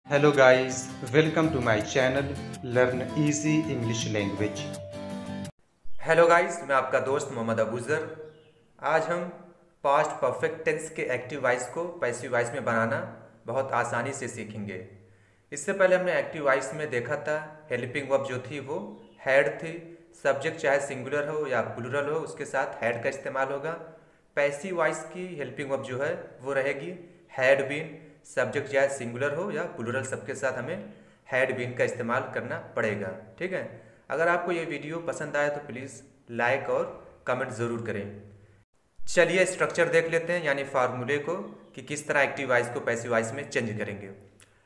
Hello guys, welcome to my channel Learn Easy English Language। Hello guys, मैं आपका दोस्त मोहम्मद अबूज़र। आज हम पास्ट परफेक्ट टेंस के एक्टिव वॉइस को पैसिव वॉइस में बनाना बहुत आसानी से सीखेंगे। इससे पहले हमने एक्टिव वॉइस में देखा था हेल्पिंग वर्ब जो थी वो हैड थी। सब्जेक्ट चाहे सिंगुलर हो या प्लूरल हो उसके साथ हैड का इस्तेमाल होगा। पैसिव वॉइस की हेल्पिंग वर्ब जो है वो रहेगी हैड बीन। सब्जेक्ट चाहे सिंगुलर हो या प्लूरल सबके साथ हमें हैड बीन का इस्तेमाल करना पड़ेगा। ठीक है, अगर आपको ये वीडियो पसंद आए तो प्लीज़ लाइक और कमेंट ज़रूर करें। चलिए स्ट्रक्चर देख लेते हैं, यानी फार्मूले को कि किस तरह एक्टिव वॉइस को पैसिव वॉइस में चेंज करेंगे।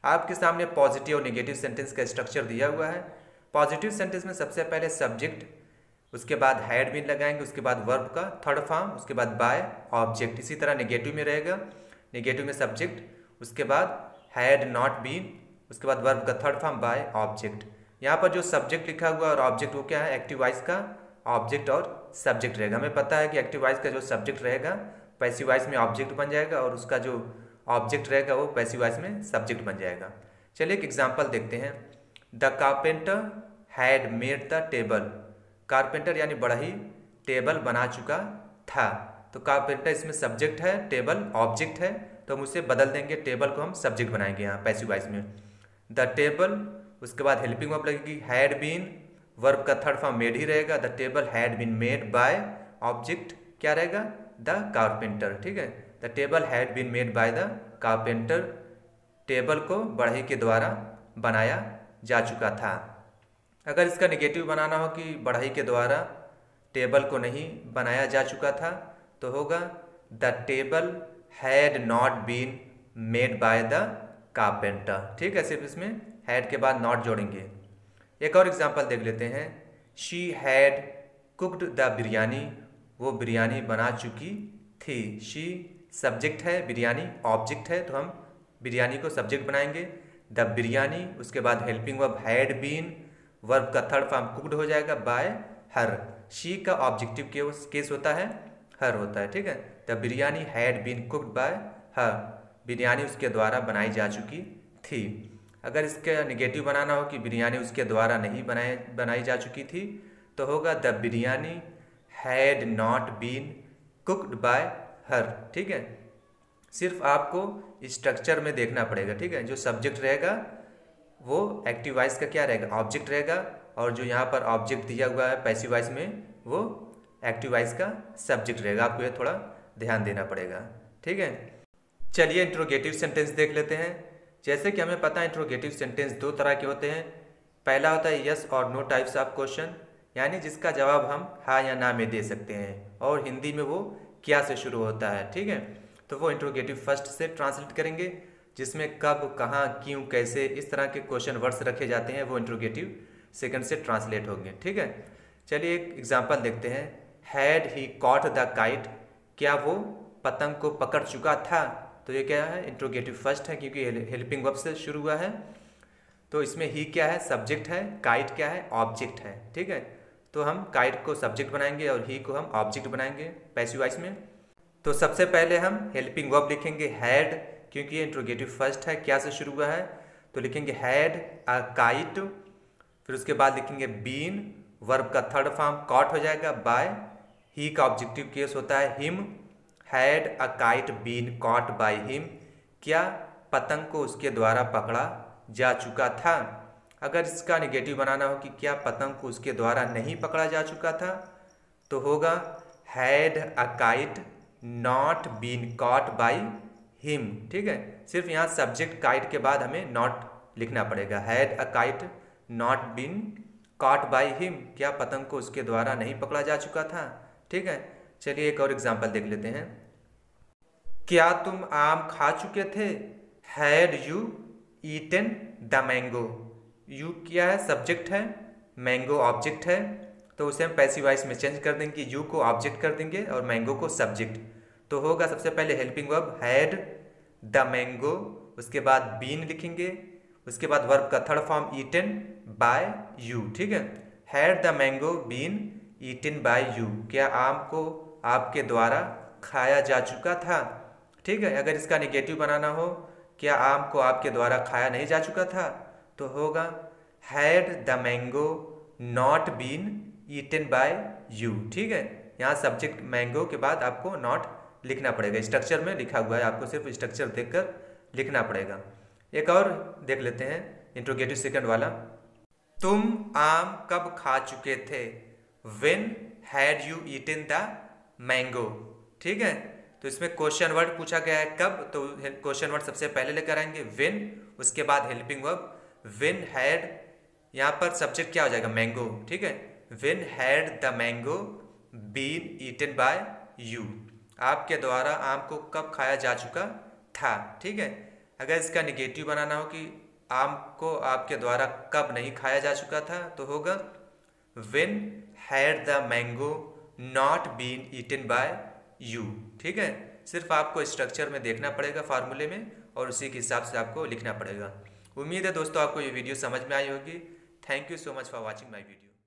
आपके सामने पॉजिटिव और नेगेटिव सेंटेंस का स्ट्रक्चर दिया हुआ है। पॉजिटिव सेंटेंस में सबसे पहले सब्जेक्ट, उसके बाद हैड बीन लगाएंगे, उसके बाद वर्ब का थर्ड फॉर्म, उसके बाद बाय ऑब्जेक्ट। इसी तरह नेगेटिव में रहेगा, नेगेटिव में सब्जेक्ट, उसके बाद हैड नॉट बीन, उसके बाद वर्ब का थर्ड फॉर्म बाय ऑब्जेक्ट। यहाँ पर जो सब्जेक्ट लिखा हुआ और ऑब्जेक्ट वो क्या है, एक्टिव वॉइस का ऑब्जेक्ट और सब्जेक्ट रहेगा। हमें पता है कि एक्टिव वॉइस का जो सब्जेक्ट रहेगा पैसिव वॉइस में ऑब्जेक्ट बन जाएगा और उसका जो ऑब्जेक्ट रहेगा वो पैसिव वॉइस में सब्जेक्ट बन जाएगा। चलिए एक एग्जांपल देखते हैं। The carpenter had made the table. Carpenter यानी बढ़ई टेबल बना चुका था। तो कारपेंटर इसमें सब्जेक्ट है, टेबल ऑब्जेक्ट है, तो हम उसे बदल देंगे, टेबल को हम सब्जेक्ट बनाएंगे यहाँ पैसिव वॉइस में। द टेबल, उसके बाद हेल्पिंग वर्ब लगेगी हैड बीन, वर्ब का थर्ड फॉर्म मेड ही रहेगा। The table had been made by object क्या रहेगा, द कारपेंटर। ठीक है, the table had been made by the carpenter. Table को बढ़ई के द्वारा बनाया जा चुका था। अगर इसका नेगेटिव बनाना हो कि बढ़ई के द्वारा टेबल को नहीं बनाया जा चुका था, तो होगा the table had not been made by the carpenter. ठीक है, सिर्फ इसमें हैड के बाद नॉट जोड़ेंगे। एक और एग्जांपल देख लेते हैं। She had cooked the biryani. वो बिरयानी बना चुकी थी। शी सब्जेक्ट है, बिरयानी ऑब्जेक्ट है, तो हम बिरयानी को सब्जेक्ट बनाएंगे। द बिरयानी, उसके बाद helping verb had been, verb का थर्ड फॉर्म कुक्ड हो जाएगा बाय हर। शी का ऑब्जेक्टिव केस होता है, हर होता है। ठीक है, the biryani had been cooked by her. Biryani उसके द्वारा बनाई जा चुकी थी। अगर इसका निगेटिव बनाना हो कि बिरयानी उसके द्वारा नहीं बनाई जा चुकी थी, तो होगा the biryani had not been cooked by her. ठीक है, सिर्फ आपको स्ट्रक्चर में देखना पड़ेगा। ठीक है, जो सब्जेक्ट रहेगा वो एक्टिव वॉइस का क्या रहेगा, ऑब्जेक्ट रहेगा, और जो यहाँ पर ऑब्जेक्ट दिया हुआ है पैसिव वॉइस में वो एक्टिव वॉइस का सब्जेक्ट रहेगा। आपको ये थोड़ा ध्यान देना पड़ेगा। ठीक है, चलिए इंट्रोगेटिव सेंटेंस देख लेते हैं। जैसे कि हमें पता है इंट्रोगेटिव सेंटेंस दो तरह के होते हैं। पहला होता है यस और नो टाइप्स ऑफ क्वेश्चन, यानी जिसका जवाब हम हाँ या ना में दे सकते हैं, और हिंदी में वो क्या से शुरू होता है। ठीक है, तो वो इंट्रोगेटिव फर्स्ट से ट्रांसलेट करेंगे, जिसमें कब, कहाँ, क्यों, कैसे, इस तरह के क्वेश्चन वर्ड्स रखे जाते हैं, वो इंट्रोगेटिव सेकंड से ट्रांसलेट होंगे। ठीक है, चलिए एक एग्जांपल देखते हैं। Had he caught the kite. क्या वो पतंग को पकड़ चुका था। तो ये क्या है, इंट्रोगेटिव फर्स्ट है, क्योंकि हेल्पिंग वर्ब से शुरू हुआ है। तो इसमें ही क्या है, सब्जेक्ट है, काइट क्या है, ऑब्जेक्ट है। ठीक है, तो हम काइट को सब्जेक्ट बनाएंगे और ही को हम ऑब्जेक्ट बनाएंगे पैसिव वॉइस में। तो सबसे पहले हम हेल्पिंग वर्ब लिखेंगे हैड, क्योंकि ये इंट्रोगेटिव फर्स्ट है, क्या से शुरू हुआ है, तो लिखेंगे हैड अ काइट। फिर उसके बाद लिखेंगे बीन, वर्ब का थर्ड फॉर्म कॉट हो जाएगा बाय। ही का ऑब्जेक्टिव केस होता है him. Had a kite been caught by him. क्या पतंग को उसके द्वारा पकड़ा जा चुका था। अगर इसका नेगेटिव बनाना हो कि क्या पतंग को उसके द्वारा नहीं पकड़ा जा चुका था, तो होगा had a kite not been caught by him. ठीक है, सिर्फ यहाँ सब्जेक्ट काइट के बाद हमें नॉट लिखना पड़ेगा। Had a kite not been caught by him. क्या पतंग को उसके द्वारा नहीं पकड़ा जा चुका था। ठीक है, चलिए एक और एग्जांपल देख लेते हैं। क्या तुम आम खा चुके थे। Had you eaten the mango. You क्या है, सब्जेक्ट है, मैंगो ऑब्जेक्ट है, तो उसे हम पैसिव वॉइस में चेंज कर देंगे, यू को ऑब्जेक्ट कर देंगे और मैंगो को सब्जेक्ट। तो होगा सबसे पहले helping verb had the mango, उसके बाद बीन लिखेंगे, उसके बाद वर्ब का third form eaten by you. ठीक है, had the mango been eaten by you. क्या आम को आपके द्वारा खाया जा चुका था। ठीक है, अगर इसका नेगेटिव बनाना हो क्या आम को आपके द्वारा खाया नहीं जा चुका था? तो होगा had the mango not been eaten by you. ठीक है, यहाँ सब्जेक्ट मैंगो के बाद आपको नॉट लिखना पड़ेगा। स्ट्रक्चर में लिखा हुआ है, आपको सिर्फ स्ट्रक्चर देखकर लिखना पड़ेगा। एक और देख लेते हैं, इंट्रोगेटिव सेकंड वाला। तुम आम कब खा चुके थे? When had you eaten the mango. ठीक है, तो इसमें क्वेश्चन वर्ड पूछा गया है कब, तो क्वेश्चन वर्ड सबसे पहले लेकर आएंगे व्हेन, उसके बाद हेल्पिंग वर्ब व्हेन हैड, यहाँ पर सब्जेक्ट क्या हो जाएगा? मैंगो। ठीक है, when had the mango been eaten by you, आपके द्वारा आम को कब खाया जा चुका था। ठीक है, अगर इसका निगेटिव बनाना हो कि आम को आपके द्वारा कब नहीं खाया जा चुका था, तो होगा when had the mango not been eaten by you. ठीक है, सिर्फ आपको स्ट्रक्चर में देखना पड़ेगा फार्मूले में, और उसी के हिसाब से आपको लिखना पड़ेगा। उम्मीद है दोस्तों आपको ये वीडियो समझ में आई होगी। Thank you so much for watching my video.